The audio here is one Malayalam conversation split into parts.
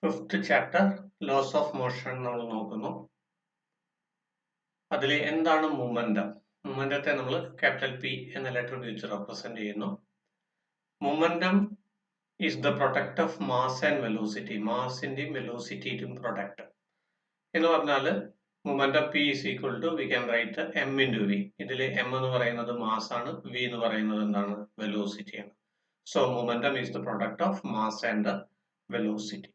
Fifth chapter loss of motion നമ്മൾ നോക്കുന്നു. അതിൽ എന്താണ് മൊമെന്റം? മൊമെന്റത്തെ നമ്മൾ ക്യാപിറ്റൽ പി എന്ന ലെറ്റർ ഉപയോഗിച്ച് റെപ്രസെന്റ് ചെയ്യുന്നു. Momentum is the product of mass and velocity. മാസിന്റെയും വെലോസിറ്റിയുടെയും product എന്ന് പറഞ്ഞാൽ momentum P is equal to we can write M into V. ഇതിൽ എം എന്ന് പറയുന്നത് മാസ് ആണ്, വി എന്ന് പറയുന്നത് എന്താണ്? വെലോസിറ്റി ആണ്. So momentum is the product of mass and velocity.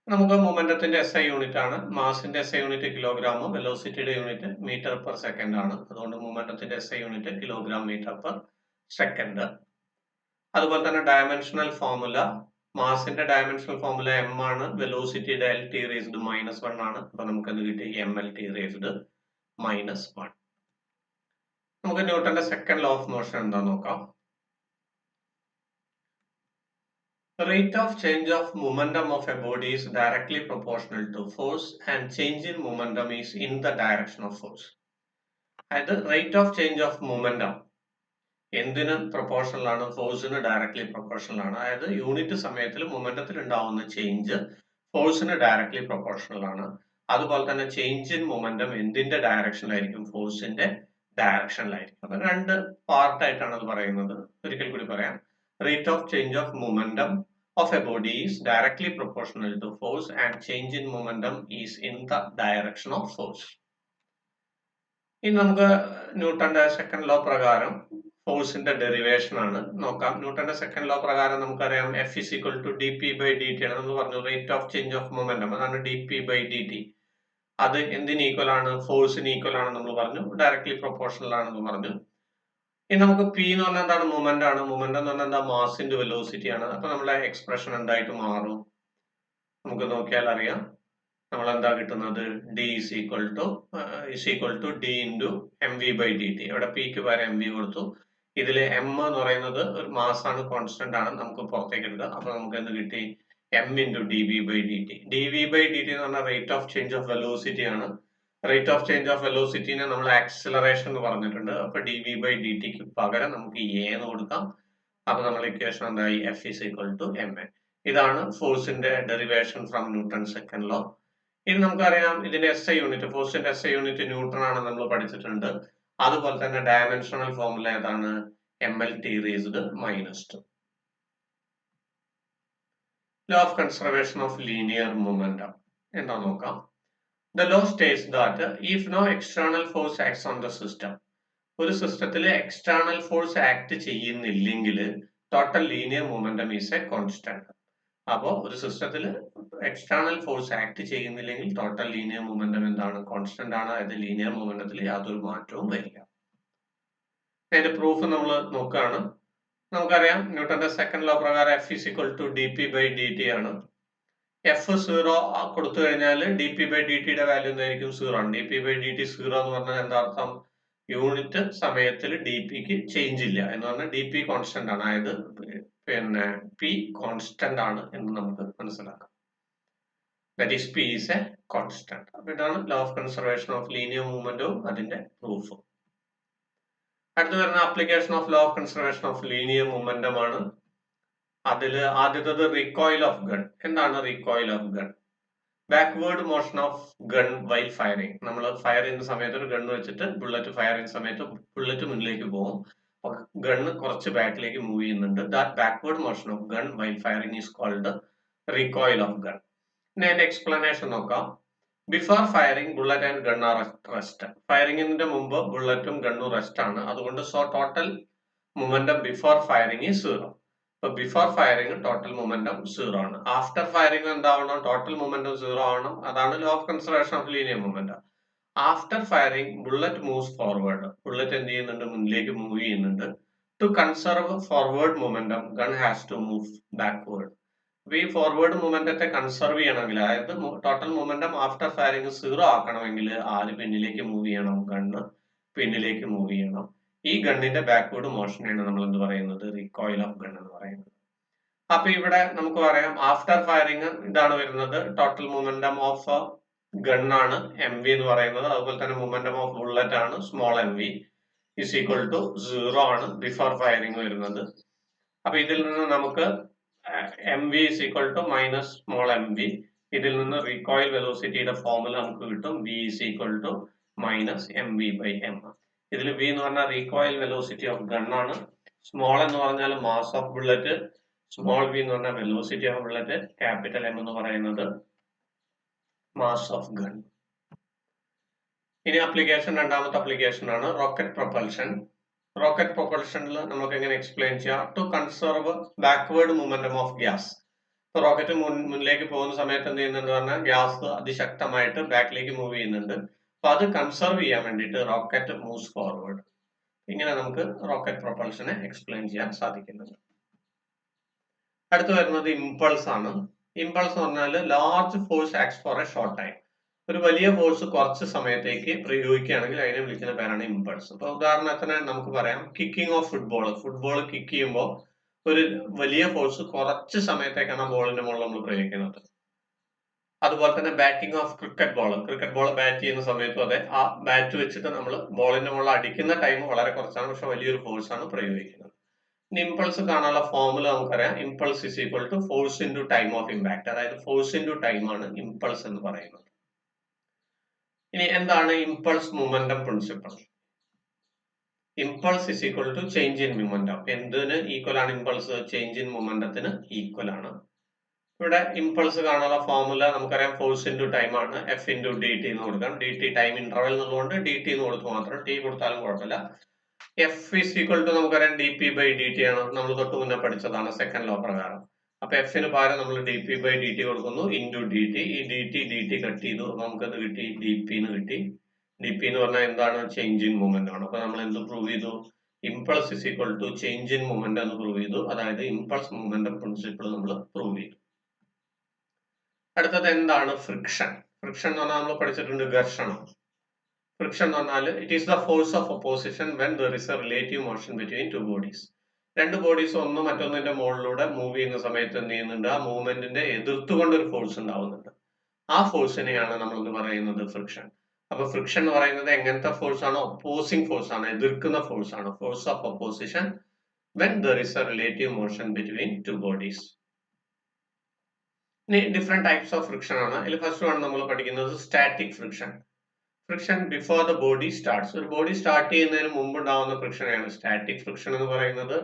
നമുക്ക് മൊമെന്റത്തിന്റെ എസ് ഐ യൂണിറ്റ് ആണ്. മാസിന്റെ എസ് ഐ യൂണിറ്റ് കിലോഗ്രാം, വെലോസിറ്റിയുടെ യൂണിറ്റ് മീറ്റർ പെർ സെക്കൻഡ് ആണ്. അതുകൊണ്ട് മൊമെന്റത്തിന്റെ S I unit kilogram metre per second. അതുപോലെ തന്നെ ഡയമെൻഷണൽ ഫോർമുല, മാസിന്റെ ഡയമെൻഷണൽ ഫോർമുല എം ആണ്, വെലോസിറ്റിയുടെ എൽ ടി റേസ്ഡ് -1 ആണ്. അപ്പൊ നമുക്ക് എന്ത് കിട്ടി? M L T raised -1. നമുക്ക് ന്യൂട്ടന്റെ സെക്കൻഡ് ലോ ഓഫ് മോഷൻ എന്താ നോക്കാം. The rate of change of momentum of a body is directly proportional to force and change in momentum is in the direction of force. അതായത് rate of change of momentum എന്തിന് പ്രൊപ്പോർഷണൽ ആണ്? ഫോഴ്സിന് ഡയറക്ട്ലി പ്രൊപ്പോർഷണൽ ആണ്. അതായത് യൂണിറ്റ് സമയത്തിൽ മൊമെന്റത്തിൽ ഉണ്ടാവുന്ന ചേഞ്ച് ഫോഴ്സിന് ഡയറക്ട്ലി പ്രൊപ്പോർഷണൽ ആണ്. അതുപോലെ തന്നെ ചേഞ്ച് ഇൻ മൊമെന്റം എന്തിന്റെ ഡയറക്ഷനിലായിരിക്കും? ഫോഴ്സിന്റെ ഡയറക്ഷനിലായിരിക്കും. അപ്പൊ രണ്ട് പാർട്ടായിട്ടാണ് അത് പറയുന്നത്. ഒരിക്കൽ കൂടി പറയാം. Rate of change of momentum of a body is directly proportional to force and change in momentum is in the direction of force. ഇനി നമുക്ക് ന്യൂട്ടന്റെ സെക്കൻഡ് ലോ പ്രകാരം ഫോഴ്സിന്റെ ഡെറിവേഷൻ ആണ് നോക്കാം. ന്യൂട്ടന്റെ സെക്കൻഡ് ലോ പ്രകാരം നമുക്കറിയാം F is equal to D P by D T ആണ്. നമ്മൾ പറഞ്ഞു rate of change of momentum, അതാണ് D P by D T. അത് എന്തിന് ഈക്വൽ ആണ്? ഫോഴ്സിന് ഈക്വൽ ആണെന്ന് നമ്മൾ പറഞ്ഞു, ഡയറക്ട്ലി പ്രൊപ്പോർഷണൽ ആണെന്ന് പറഞ്ഞു. ഇനി നമുക്ക് പി എന്ന് പറഞ്ഞാൽ എന്താണ്? മൊമെന്റ് ആണ്. മൊമെന്റ് എന്ന് പറഞ്ഞാൽ എന്താ? മാസിന്റെ വെലോസിറ്റി ആണ്. അപ്പൊ നമ്മളെ എക്സ്പ്രഷൻ എന്തായിട്ട് മാറും? നമുക്ക് നോക്കിയാൽ അറിയാം. നമ്മൾ എന്താ കിട്ടുന്നത്? D is equal to D into M V by D T. ഇവിടെ പിക്ക് പകരം എം വി കൊടുത്തു. ഇതിൽ എം എന്ന് പറയുന്നത് ഒരു മാസ് ആണ്, കോൺസ്റ്റന്റ് ആണ്. നമുക്ക് പുറത്തേക്ക് എടുക്കാം. അപ്പൊ നമുക്ക് എന്ത് കിട്ടി? M into D V by D T. D V by D T എന്ന് പറഞ്ഞാൽ rate of change of velocity ആണ്. റേറ്റ് ഓഫ് ചേഞ്ച് ഓഫ് വെലോസിറ്റിനെ നമ്മൾ ആക്സിലറേഷൻ എന്ന് പറഞ്ഞിട്ടുണ്ട്. അപ്പൊ ഡി വി ബൈ ഡി ടിക്ക് പകരം നമുക്ക് എ എന്ന് കൊടുക്കാം. അപ്പൊ നമ്മൾ ഇക്വേഷൻ എന്തായി? F is equal to M A. ഇതാണ് ഫോഴ്സിന്റെ derivation from Newton second law. ഇനി നമുക്കറിയാം ഇതിന്റെ എസ് ഐ യൂണിറ്റ്, ഫോഴ്സിന്റെ എസ് ഐ യൂണിറ്റ് ന്യൂട്ടൺ ആണ്, നമ്മൾ പഠിച്ചിട്ടുണ്ട്. അതുപോലെ തന്നെ ഡയമെൻഷണൽ ഫോർമുല ഏതാണ്? M L T raised -2. Law of conservation of linear momentum എന്താ നോക്കാം. The law states that if no external force acts on the system, ഒരു സിസ്റ്റത്തിൽ എക്സ്റ്റേണൽ ഫോഴ്സ് ആക്ട് ചെയ്യുന്നില്ലെങ്കിൽ total linear momentum is a constant. അപ്പോൾ ഒരു സിസ്റ്റത്തിൽ എക്സ്റ്റേണൽ ഫോഴ്സ് ആക്ട് ചെയ്യുന്നില്ലെങ്കിൽ ടോട്ടൽ ലീനിയർ മൊമെന്റം എന്താണ്? കോൺസ്റ്റന്റ് ആണ്. അതായത് ലീനിയർ മൊമെന്റത്തിൽ യാതൊരു മാറ്റവും വരില്ല. അതിന്റെ പ്രൂഫ് നമ്മൾ നോക്കുകയാണ്. നമുക്കറിയാം ന്യൂട്ടന്റെ സെക്കൻഡ് ലോ പ്രകാരം F is equal to D P by D T ആണ്. എഫ് 0 കൊടുത്തു കഴിഞ്ഞാൽ ഡി പി ബൈ ഡി ടിയുടെ വാല്യൂ എന്തായിരിക്കും? 0 ആണ്. D P by D T 0 എന്ന് പറഞ്ഞാൽ എന്താ അർത്ഥം? യൂണിറ്റ് സമയത്തിൽ ഡി പിക്ക് ചേഞ്ച് ഇല്ല എന്ന് പറഞ്ഞാൽ ഡി പി കോൺസ്റ്റന്റ് ആണ്. അതായത് പിന്നെ പി കോൺസ്റ്റന്റ് ആണ് എന്ന് നമുക്ക് മനസ്സിലാക്കാം. That is P is a constant. അപ്പൊ ഇതാണ് law of conservation of linear മൂവ്മെന്റും അതിന്റെ പ്രൂഫും. അടുത്ത് വരുന്ന application of law of conservation of linear momentum ആണ്. അതിൽ ആദ്യത്തത് റിക്കോയിൽ ഓഫ് ഗൺ. എന്താണ് recoil of gun? Backward motion of gun while firing. നമ്മൾ ഫയർ ചെയ്യുന്ന സമയത്ത് ഒരു ഗൺ വെച്ചിട്ട് ബുള്ളറ്റ് ഫയർ ചെയ്യുന്ന സമയത്ത് ബുള്ളറ്റ് മുന്നിലേക്ക് പോകും, ഗണ്ണ് കുറച്ച് ബാക്കിലേക്ക് മൂവ് ചെയ്യുന്നുണ്ട്. That backward motion of gun while firing is called recoil of gun. ഇനി അതിന്റെ എക്സ്പ്ലനേഷൻ നോക്കാം. Before firing bullet and gun are rest. ഫയറിംഗിന്റെ മുമ്പ് ബുള്ളറ്റും ഗണ്ണും റെസ്റ്റ് ആണ്. അതുകൊണ്ട് so total momentum before firing is 0. ഇപ്പൊ ബിഫോർ ഫയറിംഗ് ടോട്ടൽ മൊമെന്റം 0 ആണ്. ആഫ്റ്റർ ഫയറിംഗ് എന്താവണം? ടോട്ടൽ മൊമെന്റം 0 ആവണം. അതാണ് law of conservation of linear momentum. After firing bullet moves forward. Bullet എന്ത് ചെയ്യുന്നുണ്ട്? മുന്നിലേക്ക് മൂവ് ചെയ്യുന്നുണ്ട്. To conserve forward momentum gun has to move backward. അപ്പൊ ഈ ഫോർവേഡ് മൊമെന്റത്തെ കൺസർവ് ചെയ്യണമെങ്കിൽ, അതായത് ടോട്ടൽ മൊമെന്റം ആഫ്റ്റർ ഫയറിംഗ് 0 ആക്കണമെങ്കിൽ ആര് പിന്നിലേക്ക് മൂവ് ചെയ്യണം? ഗണ്ണ് പിന്നിലേക്ക് മൂവ് ചെയ്യണം. ഈ ഗണ്ണിന്റെ ബാക്ക്വേർഡ് മോഷനെയാണ് നമ്മൾ എന്ത് പറയുന്നത്? റിക്കോയിൽ ഓഫ് ഗൺ എന്ന് പറയുന്നത്. അപ്പൊ ഇവിടെ നമുക്ക് പറയാം ആഫ്റ്റർ ഫയറിംഗ് ഇതാണ് വരുന്നത്. ടോട്ടൽ മൊമെന്റം ഓഫ് ഗൺ ആണ് എം വി എന്ന് പറയുന്നത്. അതുപോലെ തന്നെ മൊമെന്റം ഓഫ് ബുള്ളറ്റ് ആണ് small M V is equal to 0 ആണ് ബിഫോർ ഫയറിംഗ് വരുന്നത്. അപ്പൊ ഇതിൽ നിന്ന് നമുക്ക് mv is equal to minus small mv. ഇതിൽ നിന്ന് റീകോയിൽ വെലോസിറ്റിയുടെ ഫോർമുല നമുക്ക് കിട്ടും v is equal to minus mv by m. ഇതിൽ v എന്ന് പറഞ്ഞാൽ റീകോയിൽ വെലോസിറ്റി ഓഫ് ഗൺ ആണ്, സ്മോൾ എന്ന് പറഞ്ഞാൽ mass of bullet, small v എന്ന് പറഞ്ഞാൽ velocity of bullet, capital m എന്ന് പറയുന്നത് മാസ് ഓഫ് ഗൺ. ഇനി ആപ്ലിക്കേഷൻ, രണ്ടാമത്തെ ആപ്ലിക്കേഷൻ ആണ് റോക്കറ്റ് പ്രൊപ്പൽഷൻ. റോക്കറ്റ് പ്രൊപ്പൽഷനിൽ നമുക്ക് എങ്ങനെ എക്സ്പ്ലെയിൻ ചെയ്യാം? To conserve backward momentum of gas. Rocket മുന്നിലേക്ക് പോകുന്ന സമയത്ത് എന്ത് ചെയ്യുന്നുണ്ട് പറഞ്ഞാൽ ഗ്യാസ് അതിശക്തമായിട്ട് ബാക്കിലേക്ക് മൂവ് ചെയ്യുന്നുണ്ട്. അപ്പൊ അത് കൺസർവ് ചെയ്യാൻ വേണ്ടിയിട്ട് റോക്കറ്റ് മൂവ്സ് ഫോർവേഡ്. ഇങ്ങനെ നമുക്ക് റോക്കറ്റ് പ്രൊപ്പൽഷനെ എക്സ്പ്ലെയിൻ ചെയ്യാൻ സാധിക്കുന്നുണ്ട്. അടുത്ത് വരുന്നത് ഇമ്പൾസ് ആണ്. ഇമ്പൾസ് എന്ന് പറഞ്ഞാൽ large force acts for a short time. ഒരു വലിയ ഫോഴ്സ് കുറച്ച് സമയത്തേക്ക് പ്രയോഗിക്കുകയാണെങ്കിൽ അതിനെ വിളിക്കുന്ന പേരാണ് ഇമ്പൾസ്. അപ്പൊ ഉദാഹരണത്തിന് നമുക്ക് പറയാം കിക്കിംഗ് ഓഫ് ഫുട്ബോൾ കിക്ക് ചെയ്യുമ്പോൾ ഒരു വലിയ ഫോഴ്സ് കുറച്ച് സമയത്തേക്കാണ് ബോളിന്റെ മുകളിൽ നമ്മൾ പ്രയോഗിക്കുന്നത്. അതുപോലെ തന്നെ batting of cricket ball bat ചെയ്യുന്ന സമയത്തും അതെ, ആ ബാറ്റ് വെച്ചിട്ട് നമ്മൾ ബോളിന്റെ മുകളിൽ അടിക്കുന്ന ടൈം വളരെ കുറച്ചാണ്, പക്ഷെ വലിയൊരു ഫോഴ്സ് ആണ് പ്രയോഗിക്കുന്നത്. ഇമ്പൾസ് കാണാനുള്ള ഫോർമുല നമുക്കറിയാം. Impulse is equal to force into time of impact. അതായത് ഫോഴ്സ് ഇൻടു ടൈം ആണ് ഇമ്പൾസ് എന്ന് പറയുന്നത്. ഇനി എന്താണ് impulse momentum principle? Impulse is equal to change in momentum. എന്തിന് ഈക്വൽ ആണ് ഇമ്പൾസ്? ചേഞ്ച് ഇൻ മൊമെന്റത്തിന് ഈക്വൽ ആണ്. ഇവിടെ ഇമ്പൾസ് കാണാനുള്ള ഫോർമുല നമുക്കറിയാം, ഫോഴ്സ് ഇൻടു ടൈം ആണ്. എഫ് ഇൻടു ഡി ടി എന്ന് കൊടുക്കാം. ഡി ടി ടൈം ഇന്റർവെൽ എന്നുള്ളതുകൊണ്ട് ഡി ടി എന്ന് കൊടുത്തു മാത്രം, ടി കൊടുത്താലും കുഴപ്പമില്ല. എഫ് ഇസ് ഈക്വൽ ടു നമുക്കറിയാം D P by D T ആണ്. നമ്മൾ തൊട്ട് മുന്നേ പഠിച്ചതാണ് സെക്കൻഡ് ലോ പ്രകാരം. അപ്പൊ എഫിന് പകരം നമ്മൾ D P by D T കൊടുക്കുന്നു ഇൻടു ഡി ടി. ഈ ഡി ടി കട്ട് ചെയ്തു, നമുക്കത് കിട്ടി ഡി പി എന്ന് കിട്ടി. ഡി പി എന്ന് പറഞ്ഞാൽ എന്താണ്? ചേഞ്ച് ഇൻ മൂവ്മെന്റ് ആണ്. അപ്പൊ നമ്മൾ എന്ത് പ്രൂവ് ചെയ്തു? Impulse is equal to change in movement എന്ന് പ്രൂവ് ചെയ്തു. അതായത് ഇമ്പൾസ് മൂവ്മെന്റ് പ്രിൻസിപ്പിൾ നമ്മൾ പ്രൂവ് ചെയ്തു. അടുത്തത് എന്താണ് ഫ്രിക്ഷൻ? ഫ്രിക്ഷൻ എന്ന് പറഞ്ഞാൽ നമ്മൾ പഠിച്ചിട്ടുണ്ട് ഘർഷണം. ഫ്രിക്ഷൻ എന്ന് പറഞ്ഞാൽ it is the force of opposition when there is A relative motion between two bodies. രണ്ട് ബോഡീസ് ഒന്ന് മറ്റൊന്നിന്റെ മുകളിലൂടെ മൂവ് ചെയ്യുന്ന സമയത്ത് എന്ത് ചെയ്യുന്നുണ്ട്? ആ മൂവ്മെന്റിന്റെ എതിർത്തുകൊണ്ട് ഒരു ഫോഴ്സ് ഉണ്ടാവുന്നുണ്ട്. ആ ഫോഴ്സിനെയാണ് നമ്മൾ എന്ന് പറയുന്നത് ഫ്രിക്ഷൻ. അപ്പൊ ഫ്രിക്ഷൻ എന്ന് പറയുന്നത് എങ്ങനത്തെ ഫോഴ്സ് ആണ്? ഒപ്പോസിംഗ് ഫോഴ്സ് ആണ്, എതിർക്കുന്ന ഫോഴ്സ് ആണ്. Force of opposition when there is A relative motion between two bodies. ഇനി ഡിഫറെന്റ് ടൈപ്സ് ഓഫ് ഫ്രിക്ഷൻ ആണ്. അതിൽ ഫസ്റ്റ് ആണ് നമ്മൾ പഠിക്കുന്നത് static friction. Friction before the body starts. ഒരു ബോഡി സ്റ്റാർട്ട് ചെയ്യുന്നതിന് മുമ്പ് ഉണ്ടാവുന്ന ഫ്രിക്ഷനെയാണ് സ്റ്റാറ്റിക് ഫ്രിക്ഷൻ എന്ന് പറയുന്നത്.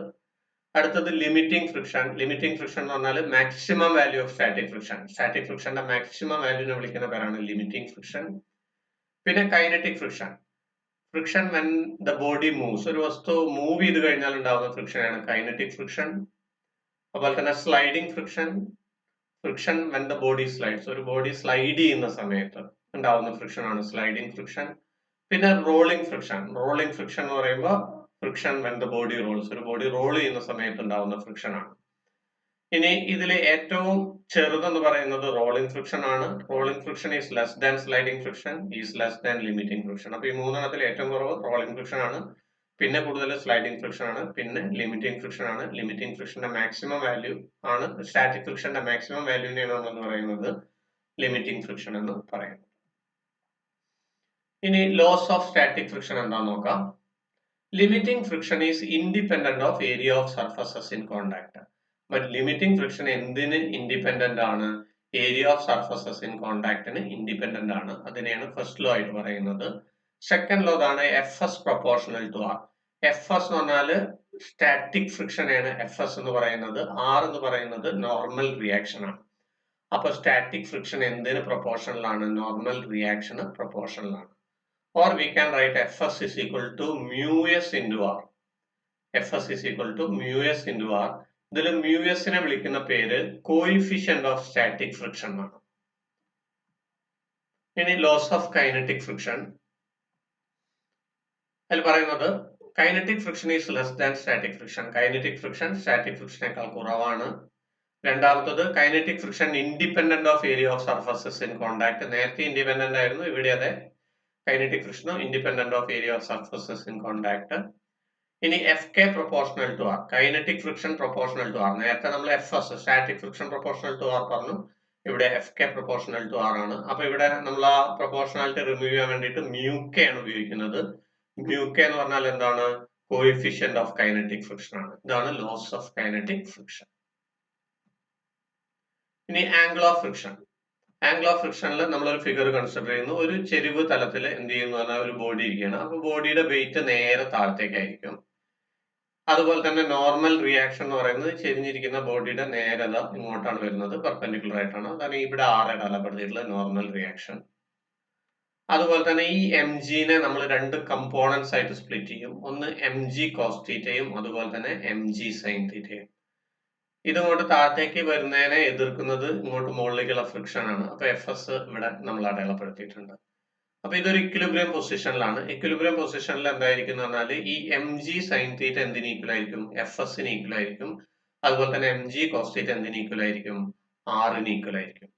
അടുത്തത് ലിമിറ്റിംഗ് ഫ്രിക്ഷൻ. ലിമിറ്റിംഗ് ഫ്രിക്ഷൻ എന്ന് പറഞ്ഞാൽ maximum value of static friction. Static ഫ്രിക്ഷന്റെ മാക്സിമം വാല്യൂനെ വിളിക്കുന്ന പേരാണ് ലിമിറ്റിംഗ് ഫ്രിക്ഷൻ. പിന്നെ kinetic friction. Friction when the body moves. ഒരു വസ്തു മൂവ് ചെയ്ത് കഴിഞ്ഞാൽ ഉണ്ടാവുന്ന ഫ്രിക്ഷനാണ് കൈനറ്റിക് ഫ്രിക്ഷൻ. അതുപോലെ തന്നെ sliding friction. Friction when the body slides. ഒരു ബോഡി സ്ലൈഡ് ചെയ്യുന്ന സമയത്ത് ഉണ്ടാവുന്ന ഫ്രിക്ഷൻ ആണ് സ്ലൈഡിംഗ് ഫ്രിക്ഷൻ. പിന്നെ റോളിംഗ് ഫ്രിക്ഷൻ. റോളിംഗ് ഫ്രിക്ഷൻ എന്ന് പറയുമ്പോൾ friction when the body rolls. ഒരു ബോഡി റോൾ ചെയ്യുന്ന സമയത്ത് ഉണ്ടാവുന്ന ഫ്രിക്ഷൻ ആണ്. ഇനി ഇതിൽ ഏറ്റവും ചെറുതെന്ന് പറയുന്നത് റോളിംഗ് ഫ്രിക്ഷൻ ആണ്. Rolling friction is less than sliding friction, is less than limiting friction. അപ്പൊ ഈ മൂന്നെണ്ണത്തിൽ ഏറ്റവും കുറവ് റോളിംഗ് ഫ്രിക്ഷൻ ആണ്, പിന്നെ കൂടുതൽ സ്ലൈഡിംഗ് ഫ്രിക്ഷൻ ആണ്, പിന്നെ ലിമിറ്റിംഗ് ഫ്രിക്ഷൻ ആണ്. ലിമിറ്റിംഗ് ഫ്രിക്ഷന്റെ മാക്സിമം വാല്യൂ ആണ് സ്റ്റാറ്റിക് ഫ്രിക്ഷന്റെ മാക്സിമം വാല്യൂവിനെയാണ് നമ്മൾ പറയുന്നത് ലിമിറ്റിംഗ് ഫ്രിക്ഷൻ എന്ന് പറയുന്നത്. ഇനി ലോസ് ഓഫ് സ്റ്റാറ്റിക് ഫ്രിക്ഷൻ എന്താന്ന് നോക്കാം. Limiting friction is independent of area of surfaces in contact. But limiting friction എന്തിന് ഇൻഡിപെൻഡന്റ് ആണ്? ഏരിയ ഓഫ് സർഫസസ് ഇൻ കോണ്ടാക്ടിന് ഇൻഡിപെൻഡന്റ് ആണ്. അതിനെയാണ് ഫസ്റ്റ് ലോ ആയിട്ട് പറയുന്നത്. സെക്കൻഡ് ലോ ആണ് F S proportional to R. F S എന്ന് പറഞ്ഞാൽ സ്റ്റാറ്റിക് ഫ്രിക്ഷനെയാണ് എഫ് എസ് എന്ന് പറയുന്നത്. ആർ എന്ന് പറയുന്നത് നോർമൽ റിയാക്ഷൻ ആണ്. അപ്പൊ സ്റ്റാറ്റിക് ഫ്രിക്ഷൻ എന്തിന് പ്രൊപ്പോർഷണൽ ആണ്? നോർമൽ റിയാക്ഷന് പ്രൊപ്പോർഷണൽ ആണ്. Or we can write Fs is equal to mu s into r. Fs is equal to mu s into r. ഇതിൽ mu s നെ വിളിക്കുന്ന പേര് കോയിഫിഷ്യന്റ് ഓഫ് സ്റ്റാറ്റിക് ഫ്രിക്ഷൻ ആണ്. ഇനി ലോസ് ഓഫ് കൈനറ്റിക് ഫ്രിക്ഷൻ. അതിൽ പറയുന്നത് kinetic friction is less than static friction. Kinetic friction static ഫ്രിക്ഷനേക്കാൾ കുറവാണ്. രണ്ടാമത്തത് kinetic friction independent of area of surfaces in contact. നേരത്തെ ഇൻഡിപെൻഡന്റ് ആയിരുന്നു, ഇവിടെ അതെ kinetic friction independent of area of surfaces in contact. ഇനി F K proportional to R. Kinetic friction proportional to R. നേരത്തെ നമ്മൾ F S static friction proportional to R പറഞ്ഞു, ഇവിടെ F K proportional to R ആണ്. അപ്പൊ ഇവിടെ നമ്മൾ ആ പ്രൊപ്പോർഷണാലിറ്റി റിമൂവ് ചെയ്യാൻ വേണ്ടിയിട്ട് മ്യൂ കെ ആണ് ഉപയോഗിക്കുന്നത്. മ്യൂ കെ എന്ന് പറഞ്ഞാൽ എന്താണ്? കോയിഫിഷ്യന്റ് ഓഫ് കൈനറ്റിക് ഫ്രിക്ഷൻ ആണ്. ഇതാണ് ലോസ് ഓഫ് കൈനറ്റിക് ഫ്രിക്ഷൻ. ഇനി angle of friction. Angle of ഫ്രിക്ഷനിൽ നമ്മളൊരു ഫിഗർ കൺസിഡർ ചെയ്യുന്നു. ഒരു ചെരിവ് തലത്തിൽ എന്ത് ചെയ്യുന്നു പറഞ്ഞാൽ ഒരു ബോഡി ഇരിക്കുകയാണ്. അപ്പൊ ബോഡിയുടെ വെയിറ്റ് നേരെ താഴത്തേക്കായിരിക്കും. അതുപോലെ തന്നെ നോർമൽ റിയാക്ഷൻ എന്ന് പറയുന്നത് ചെരിഞ്ഞിരിക്കുന്ന ബോഡിയുടെ നേരത ഇങ്ങോട്ടാണ് വരുന്നത്, പെർപെൻഡിക്കുലർ ആയിട്ടാണ്. അതാണ് ഇവിടെ അടയാളപ്പെടുത്തിയിട്ടുള്ള നോർമൽ റിയാക്ഷൻ. അതുപോലെ തന്നെ ഈ എം ജിനെ നമ്മൾ രണ്ട് കമ്പോണൻസ് ആയിട്ട് സ്പ്ലിറ്റ് ചെയ്യും. ഒന്ന് എം ജി കോസ് തീറ്റയും അതുപോലെ തന്നെ എം ജി സൈൻ തീറ്റയും. ഇതിങ്ങോട്ട് താഴത്തേക്ക് വരുന്നതിനെ എതിർക്കുന്നത് ഇങ്ങോട്ട് മുകളിലേക്കുള്ള ഫ്രിക്ഷൻ ആണ്. അപ്പൊ എഫ് എസ് ഇവിടെ നമ്മൾ അടയാളപ്പെടുത്തിയിട്ടുണ്ട്. അപ്പൊ ഇതൊരു ഇക്വിലിബ്രിയം പൊസിഷനിലാണ്. ഇക്വിലിബ്രിയം പൊസിഷനിൽ എന്തായിരിക്കും എന്ന് പറഞ്ഞാൽ ഈ എം ജി സൈൻ തീറ്റ എന്തിന് ഈക്വൽ ആയിരിക്കും? എഫ് എസിന് ഈക്വൽ ആയിരിക്കും. അതുപോലെ തന്നെ എം ജി കോസ് തീറ്റ എന്തിന് ഈക്വൽ ആയിരിക്കും? ആറിന് ഈക്വൽ ആയിരിക്കും.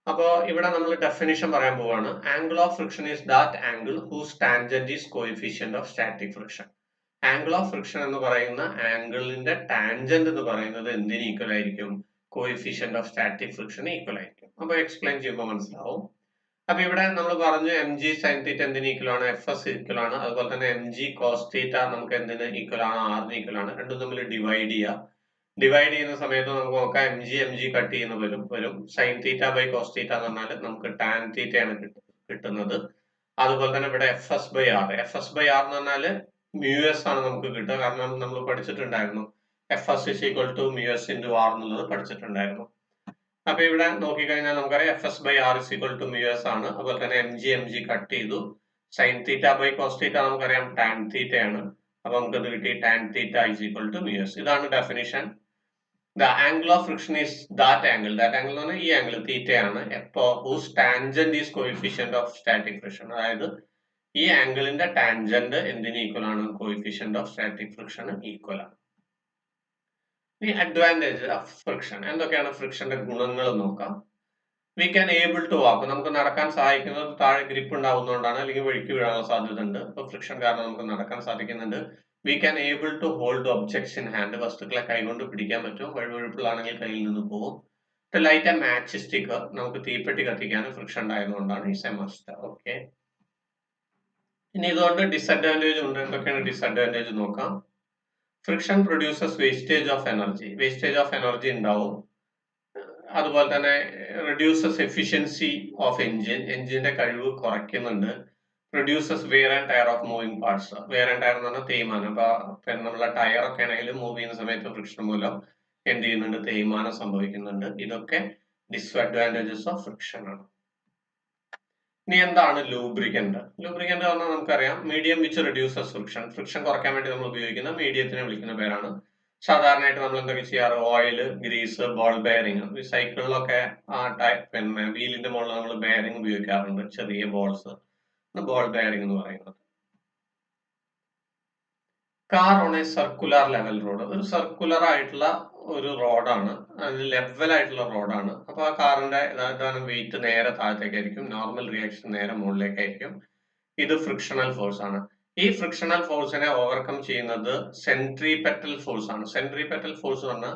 അപ്പോ ഇവിടെ നമ്മൾ ഡെഫിനിഷൻ പറയാൻ പോവാണ്. Angle of friction is that angle whose tangent is coefficient of static friction. Angle of friction എന്ന് പറയുന്ന ആംഗിളിന്റെ ടാൻജന്റ് എന്ന് പറയുന്നത് എന്തിന് ഈക്വൽ ആയിരിക്കും? Coefficient of static friction equal ആയിരിക്കും. അപ്പൊ എക്സ്പ്ലെയിൻ ചെയ്യുമ്പോൾ മനസ്സിലാവും. അപ്പൊ ഇവിടെ നമ്മൾ പറഞ്ഞു എം ജി സൈൻ തീറ്റ എന്തിന് ഈക്വൽ ആണ്? എഫ് എസ് ഈക്വൽ ആണ്. അതുപോലെ തന്നെ എം ജി കോസ് തീറ്റ നമുക്ക് എന്തിന് ഈക്വൽ ആണ്? ആറിന് ഈക്വൽ ആണ്. രണ്ടും തമ്മിൽ ഡിവൈഡ് ചെയ്യുക. ഡിവൈഡ് ചെയ്യുന്ന സമയത്ത് നമുക്ക് നോക്കാം എം ജി കട്ട് ചെയ്യുന്ന വരും. Sine theta by cos theta എന്ന് പറഞ്ഞാൽ നമുക്ക് ടാൻ തീറ്റയാണ് കിട്ടുന്നത്. അതുപോലെ തന്നെ ഇവിടെ എഫ് എസ് ബൈ ആർ എന്ന് പറഞ്ഞാൽ മ്യൂ എസ് ആണ് നമുക്ക് കിട്ടുക. കാരണം നമ്മൾ പഠിച്ചിട്ടുണ്ടായിരുന്നു F S is equal to mu S into R എന്നുള്ളത് പഠിച്ചിട്ടുണ്ടായിരുന്നു. അപ്പൊ ഇവിടെ നോക്കിക്കഴിഞ്ഞാൽ നമുക്കറിയാം F S by R is equal to mu S ആണ്. അതുപോലെ തന്നെ എം ജി കട്ട് ചെയ്തു. Sine theta by cos theta നമുക്കറിയാം ടാൻ തീറ്റയാണ്. അപ്പൊ നമുക്കത് കിട്ടി tan theta is equal to mu S. ഇതാണ് definition. The angle of friction is that angle എന്ന് പറഞ്ഞാൽ ഈ ആംഗിൾ തീറ്റയാണ്. എപ്പോ whose tangent is coefficient of static friction. അതായത് ഈ ആംഗിളിന്റെ ടാൻജന്റ് എന്തിന് ഈക്വൽ ആണ്? Coefficient of static friction equal ആണ്. ഇനി അഡ്വാൻറ്റേജ് ഓഫ് ഫ്രിക്ഷൻ. എന്തൊക്കെയാണ് ഫ്രിക്ഷന്റെ ഗുണങ്ങൾ നോക്കാം. We can able to walk. നമുക്ക് നടക്കാൻ സഹായിക്കുന്നത് താഴെ ഗ്രിപ്പ് ഉണ്ടാവുന്നതുകൊണ്ടാണ്, അല്ലെങ്കിൽ വഴിക്ക് വീഴാനുള്ള സാധ്യത ഉണ്ട്. അപ്പൊ ഫ്രിക്ഷൻ കാരണം നമുക്ക് നടക്കാൻ സാധിക്കുന്നുണ്ട്. We can able to hold objects in hand. വസ്തുക്കളെ കൈകൊണ്ട് പിടിക്കാൻ പറ്റും. വഴുവഴുപ്പിലാണെങ്കിൽ കയ്യിൽ നിന്ന് പോകും. Light a match stick. നമുക്ക് തീപ്പെട്ടി കത്തിക്കാൻ ഫ്രിക്ഷൻ ഉണ്ടായതുകൊണ്ടാണ് ഈസ് എ മസ്റ്റ്. ഓക്കെ. ഇനി ഇതുകൊണ്ട് ഡിസഡ്വാൻറ്റേജ് ഉണ്ട്. എന്തൊക്കെയാണ് ഡിസഡ്വാൻറ്റേജ് നോക്കാം. Friction produces wastage of energy ഉണ്ടാവും. അതുപോലെ തന്നെ റെഡ്യൂസസ് എഫിഷ്യൻസി ഓഫ് എഞ്ചിന്റെ കഴിവ് കുറയ്ക്കുന്നുണ്ട്. Produces wear and tear of moving parts. Wear and tear എന്ന് പറഞ്ഞാൽ തേയ്മാനം. അപ്പൊ നമ്മളെ ടയർ ഒക്കെ ആണെങ്കിലും മൂവ് ചെയ്യുന്ന സമയത്ത് ഫ്രിക്ഷൻ മൂലം എന്ത് ചെയ്യുന്നുണ്ട്? തേയ്മാനം സംഭവിക്കുന്നുണ്ട്. ഇതൊക്കെ ഡിസ്അഡ്വാൻറ്റേജസ് ഓഫ് ഫ്രിക്ഷൻ ആണ്. ഇനി എന്താണ് ലൂബ്രിക്കന്റ്? ലൂബ്രിക്കന്റ് പറഞ്ഞാൽ നമുക്കറിയാം മീഡിയം വിച്ച് റെഡ്യൂസസ് ഫ്രിക്ഷൻ കുറയ്ക്കാൻ വേണ്ടി നമ്മൾ ഉപയോഗിക്കുന്ന മീഡിയത്തിനെ വിളിക്കുന്ന പേരാണ്. സാധാരണയായിട്ട് നമ്മൾ എന്തൊക്കെ ചെയ്യാറ്? Oil, grease, ball bearing. സൈക്കിളിലൊക്കെ പിന്നെ വീലിന്റെ മുകളിൽ നമ്മൾ ബെയറിംഗ് ഉപയോഗിക്കാറുണ്ട്. ചെറിയ ബോൾസ്, ബോൾ ബെയറിംഗ് എന്ന് പറയുന്നത്. Car on A circular level road. ഒരു സർക്കുലർ ആയിട്ടുള്ള ഒരു റോഡാണ്, ലെവൽ ആയിട്ടുള്ള റോഡാണ്. അപ്പൊ ആ കാറിന്റെ വെയിറ്റ് നേരെ താഴത്തേക്കായിരിക്കും. നോർമൽ റിയാക്ഷൻ നേരെ മുകളിലേക്കായിരിക്കും. ഇത് ഫ്രിക്ഷണൽ ഫോഴ്സ് ആണ്. ഈ ഫ്രിക്ഷണൽ ഫോഴ്സിനെ ഓവർകം ചെയ്യുന്നത് സെൻട്രിപെറ്റൽ ഫോഴ്സ് ആണ്. സെൻട്രിപെറ്റൽ ഫോഴ്സ് പറഞ്ഞാൽ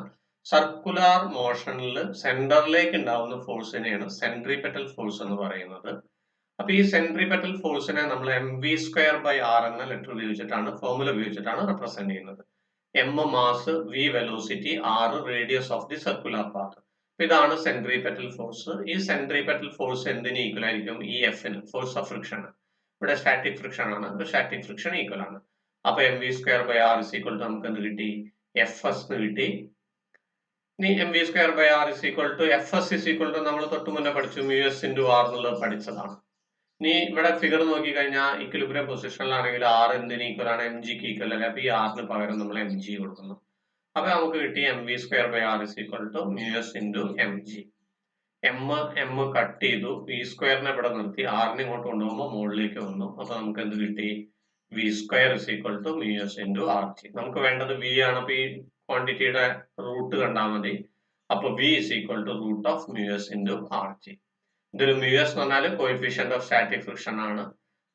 സർക്കുലർ മോഷനിൽ സെന്ററിലേക്ക് ഉണ്ടാവുന്ന ഫോഴ്സിനെയാണ് സെൻട്രിപെറ്റൽ ഫോഴ്സ് എന്ന് പറയുന്നത്. അപ്പൊ ഈ സെൻട്രിപെറ്റൽ ഫോഴ്സിനെ നമ്മൾ M V square by R എന്ന ലെറ്റർ ഉപയോഗിച്ചിട്ടാണ്, ഫോർമുല ഉപയോഗിച്ചിട്ടാണ് റെപ്രസെന്റ് ചെയ്യുന്നത്. M mass, V velocity, R radius of the circular path. ഇതാണ് സെൻട്രിപെറ്റൽ ഫോഴ്സ്. ഈ സെൻട്രിപെറ്റൽ ഫോഴ്സ് എന്തിന് ഈക്വൽ ആയിരിക്കും? ഈ എഫിന്, ഫോഴ്സ് ഓഫ് ഫ്രിക്ഷൻ. ഇവിടെ സ്റ്റാറ്റിക് ഫ്രിക്ഷൻ ആണ്. സ്റ്റാറ്റിക് ഫ്രിക്ഷൻ ഈക്വൽ ആണ്. അപ്പൊ M V square by R is equal to നമുക്ക് എന്ത് കിട്ടി? എഫ് എസ് കിട്ടി. ഇനി M V square by R is equal to F S is equal to നമ്മൾ തൊട്ട് മുന്നേ പഠിച്ചു മ്യൂ എസ് ഇൻറ്റു ആർ എന്നുള്ളത് പഠിച്ചതാണ്. ഇനി ഇവിടെ ഫിഗർ നോക്കി കഴിഞ്ഞാൽ ഇക്വിലിബ്രിയം പൊസിഷനിലാണെങ്കിൽ ആർ എന്തിന് ഈക്വൽ ആണ്? എം ജിക്ക് ഈക്വൽ അല്ലെ. അപ്പൊ ഈ ആറിന് പകരം നമ്മൾ എം ജി കൊടുക്കുന്നു. അപ്പൊ നമുക്ക് കിട്ടി M V square by R is equal to mu S into M G. M cut ചെയ്തു, വി സ്ക്വയറിനെ ഇവിടെ നിർത്തി, ആറിനെ ഇങ്ങോട്ട് കൊണ്ടുപോകുമ്പോൾ മുകളിലേക്ക് വന്നു. അപ്പൊ നമുക്ക് എന്ത് കിട്ടി? V square is equal to mu S into R G. നമുക്ക് വേണ്ടത് വി ആണ്. അപ്പൊ ഈ ക്വാണ്ടിറ്റിയുടെ റൂട്ട് കണ്ടാൽ മതി. അപ്പൊ V is equal to root of mu S into R G. ഇതൊരു മ്യൂ എസ് എന്ന് പറഞ്ഞാൽ കോഎഫിഷ്യന്റ് ഓഫ് സ്റ്റാറ്റിക് ഫ്രിക്ഷൻ ആണ്.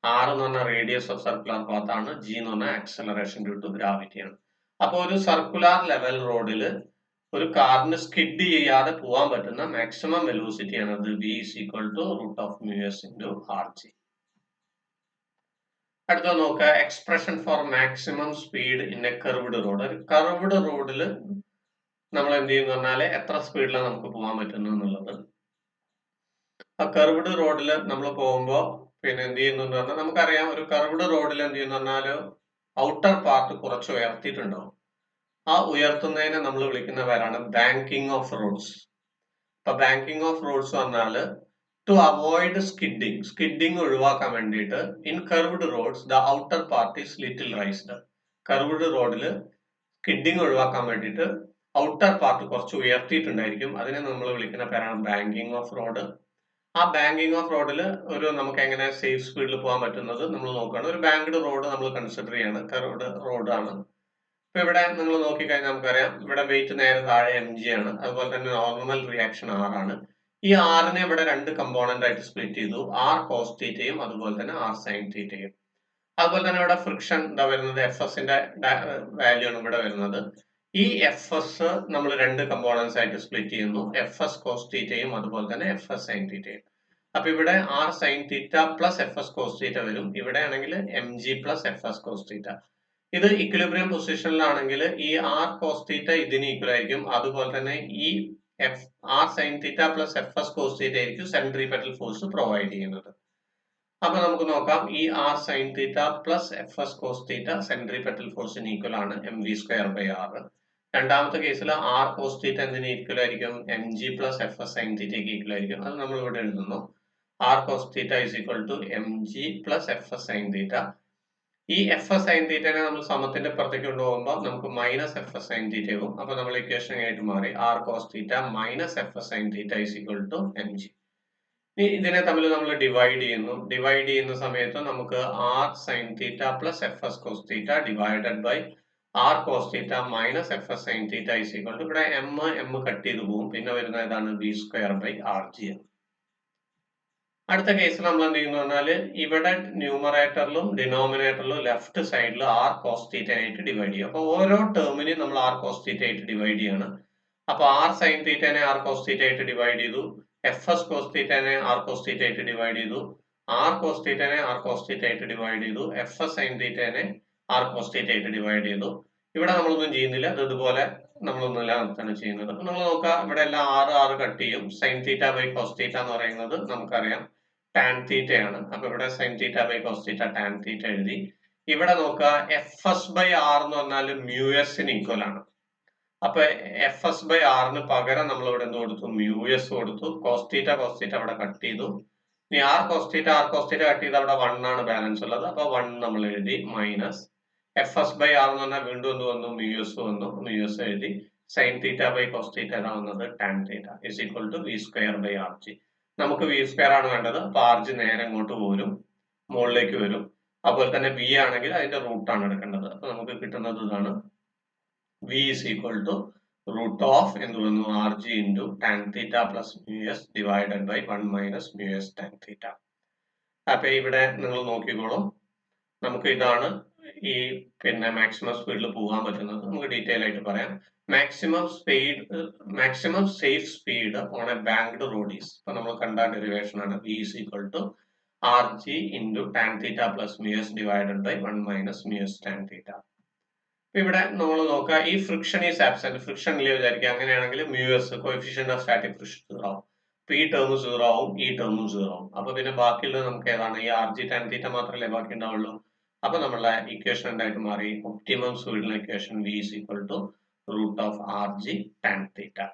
ആർ എന്ന് പറഞ്ഞാൽ റേഡിയസ് ഓഫ് സർക്കുലർ പാത്ത് ആണ്. ജി എന്ന് പറഞ്ഞാൽ ആക്സലറേഷൻ ഡ്യൂ ടു ഗ്രാവിറ്റി ആണ്. അപ്പൊ ഒരു സർക്കുലർ ലെവൽ റോഡിൽ ഒരു കാറിന് സ്കിഡ് ചെയ്യാതെ പോകാൻ പറ്റുന്ന മാക്സിമം വെലോസിറ്റി ആണ് അത്. V is equal to root of mu S into R G. അടുത്ത നോക്കുക, expression for maximum speed in a curved road. ഒരു കർവ്ഡ് റോഡിൽ നമ്മൾ എന്ത് ചെയ്യുന്ന പറഞ്ഞാല് എത്ര സ്പീഡിലാണ് നമുക്ക് പോകാൻ പറ്റുന്നു എന്നുള്ളത്. ആ കർവ്ഡ് റോഡിൽ നമ്മൾ പോകുമ്പോൾ പിന്നെ എന്ത് ചെയ്യുന്നു പറഞ്ഞാൽ നമുക്കറിയാം ഒരു കർവ്ഡ് റോഡിൽ എന്ത് ചെയ്യുന്ന പറഞ്ഞാൽ ഔട്ടർ പാർട്ട് കുറച്ച് ഉയർത്തിയിട്ടുണ്ടാവും. ആ ഉയർത്തുന്നതിനെ നമ്മൾ വിളിക്കുന്ന പേരാണ് ബാങ്കിങ് ഓഫ് റോഡ്സ്. അപ്പൊ ബാങ്കിങ് ഓഫ് റോഡ്സ് പറഞ്ഞാൽ ടു അവോയ്ഡ് സ്കിഡിങ് ഒഴിവാക്കാൻ വേണ്ടിയിട്ട് in curved roads the outer part is little raised. Curved റോഡിൽ സ്കിഡിങ് ഒഴിവാക്കാൻ വേണ്ടിയിട്ട് ഔട്ടർ പാർട്ട് കുറച്ച് ഉയർത്തിയിട്ടുണ്ടായിരിക്കും. അതിനെ നമ്മൾ വിളിക്കുന്ന പേരാണ് ബാങ്കിങ് ഓഫ് റോഡ്. ആ ബാങ്കിങ് ഓഫ് റോഡിൽ നമുക്ക് എങ്ങനെ സേഫ് സ്പീഡിൽ പോകാൻ പറ്റുന്നത് നമ്മൾ നോക്കുകയാണ്. ഒരു ബാങ്ക്ഡ് റോഡ് നമ്മൾ കൺസിഡർ ചെയ്യാണ്, കർവ്ഡ് റോഡാണ്. ഇപ്പൊ ഇവിടെ നിങ്ങൾ നോക്കിക്കഴിഞ്ഞാൽ നമുക്കറിയാം ഇവിടെ വെയിറ്റ് നേരെ താഴെ mg ആണ്. അതുപോലെ തന്നെ നോർമൽ റിയാക്ഷൻ r ആണ്. ഈ r-നെ ഇവിടെ രണ്ട് കമ്പോണന്റ് ആയിട്ട് സ്പ്ലിറ്റ് ചെയ്തു, r cos തീറ്റയും അതുപോലെ തന്നെ r sin തീറ്റയും. അതുപോലെ തന്നെ ഇവിടെ ഫ്രിക്ഷൻ എന്താ വരുന്നത്, fs-ന്റെ വാല്യൂ ആണ് ഇവിടെ വരുന്നത്. ഈ fs നമ്മൾ രണ്ട് കമ്പോണന്റ്സ് ആയിട്ട് സ്പ്ലിറ്റ് ചെയ്യുന്നു, fs cos തീറ്റയും അതുപോലെ തന്നെ fs sin തീറ്റയും. അപ്പൊ ഇവിടെ r sin theta plus fs cos തീറ്റ വരും. ഇവിടെ ആണെങ്കിൽ mg പ്ലസ് fs cos തീറ്റ. ഇത് ഇക്വിലിബ്രിയം പൊസിഷനിലാണെങ്കിൽ ഈ r cos തീറ്റ ഇതിന് ഈക്വൽ ആയിരിക്കും. അതുപോലെ തന്നെ ഈ r sin theta plus fs cos തീറ്റ ആയിരിക്കും സെൻട്രിപെറ്റൽ ഫോഴ്സ് പ്രൊവൈഡ് ചെയ്യുന്നത്. അപ്പൊ നമുക്ക് നോക്കാം, ഈ r sin theta plus fs cos തീറ്റ സെൻട്രിപെറ്റൽ ഫോഴ്സിന് ഈക്വൽ ആണ് mv²r. രണ്ടാമത്തെ കേസിൽ r cos തീറ്റ എന്തിന് ഈക്വൽ ആയിരിക്കും, mg പ്ലസ് fs sin തീറ്റയ്ക്ക് ഈക്വൽ ആയിരിക്കും. അത് നമ്മൾ ഇവിടെ എഴുതുന്നു, r cos theta is equal to mg plus fs sin theta. ഈ fs sin തീറ്റനെ നമ്മൾ സമത്തിന്റെ പുറത്തേക്ക് കൊണ്ടുപോകുമ്പോൾ നമുക്ക് മൈനസ് fs sin തീറ്റ ആവും. അപ്പൊ നമ്മൾ ഇക്വേഷൻ ആയിട്ട് മാറി r cos theta minus fs sin theta is equal to mg. ഇതിനെ തമ്മിൽ നമ്മൾ ഡിവൈഡ് ചെയ്യുന്ന സമയത്ത് നമുക്ക് r sin theta plus fs cos theta divided by r cos theta minus fs sin theta is equal to, ഇവിടെ m കട്ട് ചെയ്ത് പോകും, പിന്നെ വരുന്ന ഏതാണ് v²/rg. അടുത്ത കേസിൽ നമ്മൾ എന്ത് ചെയ്യുന്നു പറഞ്ഞാൽ ഇവിടെ ന്യൂമറേറ്ററിലും ഡിനോമിനേറ്ററിലും ലെഫ്റ്റ് സൈഡിൽ r cos തീറ്റ ആയിട്ട് ഡിവൈഡ് ചെയ്യും. അപ്പൊ ഓരോ ടേമിനെയും നമ്മൾ r cos തീറ്റ ആയിട്ട് ഡിവൈഡ് ചെയ്യാണ്. അപ്പൊ r sin തീറ്റനെ r cos തീറ്റ ആയിട്ട് ഡിവൈഡ് ചെയ്തു, fs cos തീറ്റനെ r cos തീറ്റ ആയിട്ട് ഡിവൈഡ് ചെയ്തു, r cos തീറ്റനെ r cos തീറ്റ ആയിട്ട് ഡിവൈഡ് ചെയ്തു, fs sin തീറ്റനെ r cos തീറ്റ ആയിട്ട് ഡിവൈഡ് ചെയ്തു. ഇവിടെ നമ്മളൊന്നും ചെയ്യുന്നില്ല, അത് ഇതുപോലെ നമ്മളൊന്നുമില്ല തന്നെ ചെയ്യുന്നത്. അപ്പൊ നമ്മൾ നോക്കാം, ഇവിടെ എല്ലാം r കട്ട് ചെയ്യും. Sine theta by cos theta എന്ന് പറയുന്നത് നമുക്കറിയാം ടാൻ തീറ്റ ആണ്. അപ്പൊ ഇവിടെ sine theta by cos theta tan theta എഴുതി. ഇവിടെ നോക്കുക, fs/r എന്ന് പറഞ്ഞാൽ മ്യൂഎസിന് ഈക്വൽ ആണ്. അപ്പൊ fs/r-ന് പകരം നമ്മൾ ഇവിടെ എന്ത് കൊടുത്തു, മ്യൂഎസ് കൊടുത്തു. കോസ് തീറ്റ അവിടെ കട്ട് ചെയ്തു. ഇനി r cos തീറ്റ കട്ട് ചെയ്ത് അവിടെ 1 ആണ് ബാലൻസ് ഉള്ളത്. അപ്പൊ 1 നമ്മൾ എഴുതി, മൈനസ് fs/r എന്ന് പറഞ്ഞാൽ വീണ്ടും എന്ത് വന്നു, മ്യൂഎസ് വന്നു, മ്യൂഎസ് എഴുതി. Sine theta by cos theta ഏതാ വന്നത്, tan theta is equal to v²/rg. നമുക്ക് v² ആണ് വേണ്ടത്. അപ്പൊ rg നേരെ ഇങ്ങോട്ട് പോരും, മുകളിലേക്ക് വരും. അതുപോലെ തന്നെ v ആണെങ്കിൽ അതിന്റെ റൂട്ട് ആണ് എടുക്കേണ്ടത്. അപ്പൊ നമുക്ക് കിട്ടുന്നത് ഇതാണ്, v is equal to root of എന്ത് വന്നു, rg into tan theta plus mu S divided by 1 minus mu S tan theta. അപ്പൊ ഇവിടെ നിങ്ങൾ നോക്കിക്കോളൂ, നമുക്ക് ഇതാണ് ഈ പിന്നെ മാക്സിമം സ്പീഡിൽ പോകാൻ പറ്റുന്നത്. നമുക്ക് ഡീറ്റെയിൽ ആയിട്ട് പറയാം. Maximum safe speed on A banked road is, ഇപ്പൊ നമ്മൾ കണ്ട ഡെറിവേഷൻ ആണ്, v is equal to rg into tan theta plus µs divided by 1 minus µs tan theta. ഇവിടെ നമ്മൾ നോക്കുക, ഈ ഫ്രിക്ഷൻ ഈസ് ആബ്സെന്റ്, ഫ്രിക്ഷൻ ഇല്ല വിചാരിക്കുക. അങ്ങനെയാണെങ്കിൽ മ്യൂഎസ് കോഎഫിഷ്യന്റ് ഓഫ് സ്റ്റാറ്റിക് ഫ്രിക്ഷൻ 0 ആവും. അപ്പൊ ഈ ടേം 0 ആവും, ഈ ടേമും 0 ആവും. അപ്പൊ പിന്നെ ബാക്കിയുള്ളത് നമുക്ക് ഏതാണ്, ഈ rg tan theta മാത്രമല്ലേ ബാക്കി ഉണ്ടാവുള്ളൂ. അപ്പൊ നമ്മളെ ഇക്വേഷൻ എന്തായിട്ട് മാറി, ഒപ്റ്റിമം സ്പീഡിലെ equation v is equal to root of rg tan theta.